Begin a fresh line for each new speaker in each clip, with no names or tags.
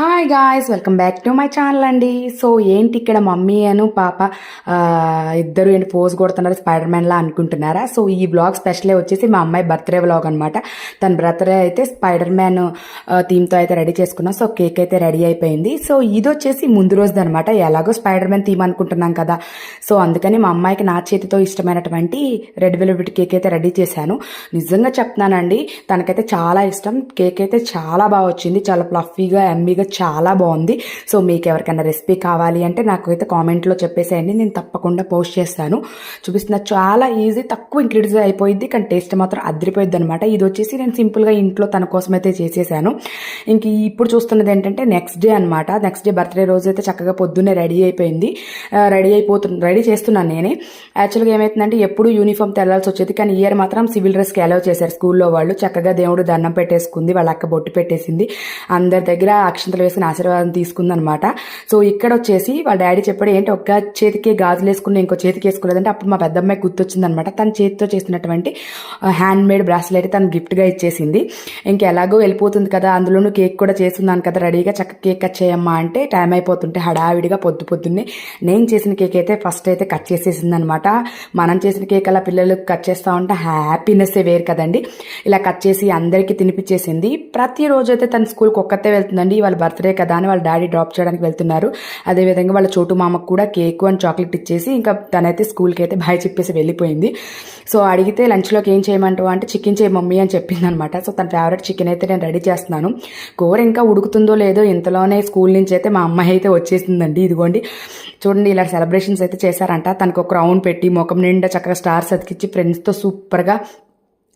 Hi guys, welcome back to my channel అండి. So ఏంటి ఇక్కడ మమ్మీ అను పాప ఇద్దరు ఏంటి పోజ్ కొడుతున్నారు స్పైడర్ మ్యాన్ లా అనుకుంటున్నారా? సో ఈ బ్లాగ్ స్పెషలే వచ్చేసి మా అమ్మాయి బర్త్డే బ్లాగ్ అనమాట. తన బర్త్డే అయితే స్పైడర్ మ్యాన్ థీమ్తో అయితే రెడీ చేసుకున్నాం. సో కేక్ అయితే రెడీ అయిపోయింది. సో ఇది వచ్చేసి ముందు రోజుది అనమాట. ఎలాగో స్పైడర్ మ్యాన్ థీమ్ అనుకుంటున్నాం కదా, సో అందుకని మా అమ్మాయికి నా చేతితో ఇష్టమైనటువంటి రెడ్ వెల్వెట్ కేక్ అయితే రెడీ చేశాను. నిజంగా చెప్తున్నానండి, తనకైతే చాలా ఇష్టం. కేక్ అయితే చాలా బాగా వచ్చింది, చాలా ఫ్లఫీగా ఎమ్మీగా చాలా బాగుంది. సో మీకు ఎవరికైనా రెసిపీ కావాలి అంటే నాకు అయితే కామెంట్లో చెప్పేసేయండి, నేను తప్పకుండా పోస్ట్ చేస్తాను. చూపిస్తున్నా, చాలా ఈజీ, తక్కువ ఇంగ్రీడియంట్స్ అయిపోయింది, కానీ టేస్ట్ మాత్రం అదిరిపోయింది అనమాట. ఇది వచ్చేసి నేను సింపుల్గా ఇంట్లో తన కోసం అయితే చేసేసాను. ఇంక ఇప్పుడు చూస్తున్నది ఏంటంటే నెక్స్ట్ డే అనమాట. నెక్స్ట్ డే బర్త్డే రోజు అయితే చక్కగా పొద్దున్నే రెడీ అయిపోయింది. రెడీ చేస్తున్నాను నేనే. యాక్చువల్గా ఏమైతుందంటే ఎప్పుడు యూనిఫామ్ తెల్లాల్సి వచ్చేది, కానీ ఇయర్ మాత్రం సివిల్ డ్రెస్కి అలౌ చేశారు స్కూల్లో వాళ్ళు. చక్కగా దేవుడు దండం పెట్టేసుకుంది, వాళ్ళ అక్క బొట్టు పెట్టేసింది, అందరి దగ్గర అక్షంతలు వేసిన ఆశీర్వాదం తీసుకుందనమాట. సో ఇక్కడ వచ్చేసి వాళ్ళ డాడీ చెప్పాడు, ఏంటి ఒక్క చేతికి గాజులు వేసుకుని ఇంకో చేతికి వేసుకోలేదంటే అప్పుడు మా పెద్దమ్మాయి గుర్తొచ్చిందనమాట. తన చేతితో చేసినటువంటి హ్యాండ్ మేడ్ బ్రాస్లెట్ తను గిఫ్ట్గా ఇచ్చేసింది. ఇంకెలాగో వెళ్ళిపోతుంది కదా, అందులోనూ కేక్ కూడా చేస్తున్నాను కదా రెడీగా, చక్క కేక్ కట్ చేయమ్మా అంటే టైం అయిపోతుంటే హడావిడిగా పొద్దున్నే నేను చేసిన కేక్ అయితే ఫస్ట్ అయితే కట్ చేసేసింది అనమాట. మనం చేసిన కేక్ అలా పిల్లలకు కట్ చేస్తా ఉంటే హ్యాపీనెస్ వేరు కదండి. ఇలా కట్ చేసి అందరికీ తినిపించేసింది. ప్రతిరోజు అయితే తన స్కూల్కి ఒక్కతే వెళ్తుందండి. వాళ్ళ బర్త్డే కదా అని వాళ్ళ డాడీ డ్రాప్ చేయడానికి వెళ్తున్నారు. అదేవిధంగా వాళ్ళ చోటు మామకు కూడా కేక్ అండ్ చాక్లెట్ ఇచ్చేసి ఇంకా తనైతే స్కూల్కి అయితే బాయ్ చెప్పేసి వెళ్ళిపోయింది. సో అడిగితే లంచ్లోకి ఏం చేయమంటావు అంటే చికెన్ చేయ మమ్మీ అని చెప్పింది అనమాట. సో తన ఫేవరెట్ చికెన్ అయితే నేను రెడీ చేస్తున్నాను. కూర ఇంకా ఉడుకుతుందో లేదో ఇంతలోనే స్కూల్ నుంచి అయితే మా అమ్మాయి అయితే వచ్చేసిందండి. ఇదిగోండి చూడండి, ఇలా సెలబ్రేషన్స్ అయితే చేశారంట. తనకు ఒక రౌండ్ పెట్టి ముఖం నిండా చక్కగా స్టార్స్ అతికిచ్చి ఫ్రెండ్స్తో సూపర్గా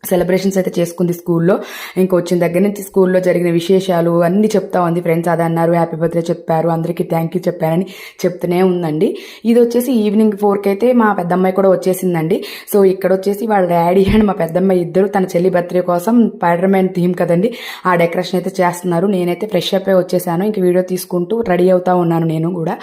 సెలబ్రేషన్స్ అయితే చేసుకుంది స్కూల్లో. ఇంకా వచ్చిన దగ్గర నుంచి స్కూల్లో జరిగిన విశేషాలు అన్నీ చెప్తా ఉంది. ఫ్రెండ్స్ అది అన్నారు, హ్యాపీ బర్త్డే చెప్పారు, అందరికీ థ్యాంక్ యూ చెప్పారని చెప్తూనే ఉందండి. ఇది వచ్చేసి ఈవినింగ్ 4కి అయితే మా పెద్దమ్మాయి కూడా వచ్చేసిందండి. సో ఇక్కడ వచ్చేసి వాళ్ళ డాడీ అండ్ మా పెద్దమ్మాయి ఇద్దరు తన చెల్లి బర్త్డే కోసం స్పైడర్ మ్యాన్ థీమ్ కదండి, ఆ డెకరేషన్ అయితే చేస్తున్నారు. నేనైతే ఫ్రెష్ అప్ అయి వచ్చేసాను, ఇంక వీడియో తీసుకుంటూ రెడీ అవుతా ఉన్నాను నేను కూడా.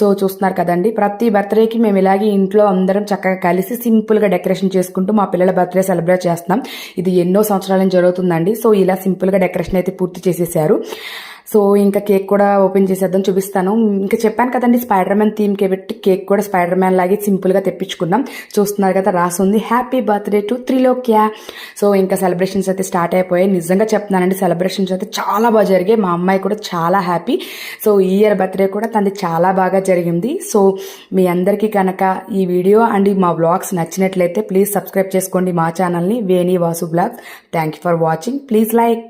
సో చూస్తున్నారు కదండి, ప్రతి బర్త్డేకి మేము ఇలాగే ఇంట్లో అందరం చక్కగా కలిసి సింపుల్గా డెకరేషన్ చేసుకుంటూ మా పిల్లల బర్త్డే సెలబ్రేట్ చేస్తున్నాం. ఇది ఎన్నో సంవత్సరాల నుంచి జరుగుతుందండి. సో ఇలా సింపుల్గా డెకరేషన్ అయితే పూర్తి చేసేసారు. సో ఇంకా కేక్ కూడా ఓపెన్ చేసేద్దాం, చూపిస్తాను. ఇంకా చెప్పాను కదండి స్పైడర్ మ్యాన్ థీమ్కి పెట్టి కేక్ కూడా స్పైడర్ మ్యాన్ లాగే సింపుల్గా తెప్పించుకున్నాం. చూస్తున్నారు కదా, రాసుంది హ్యాపీ బర్త్డే టు త్రిలోక్య. సో ఇంకా సెలబ్రేషన్స్ అయితే స్టార్ట్ అయిపోయాయి. నిజంగా చెప్తున్నానండి, సెలబ్రేషన్స్ అయితే చాలా బాగా జరిగాయి. మా అమ్మాయి కూడా చాలా హ్యాపీ. సో ఈ ఇయర్ బర్త్డే కూడా తనది చాలా బాగా జరిగింది. సో మీ అందరికీ కనుక ఈ వీడియో అండ్ మా బ్లాగ్స్ నచ్చినట్లయితే ప్లీజ్ సబ్స్క్రైబ్ చేసుకోండి మా ఛానల్ని, Veni Vasu blogs. Thank you for watching. Please like.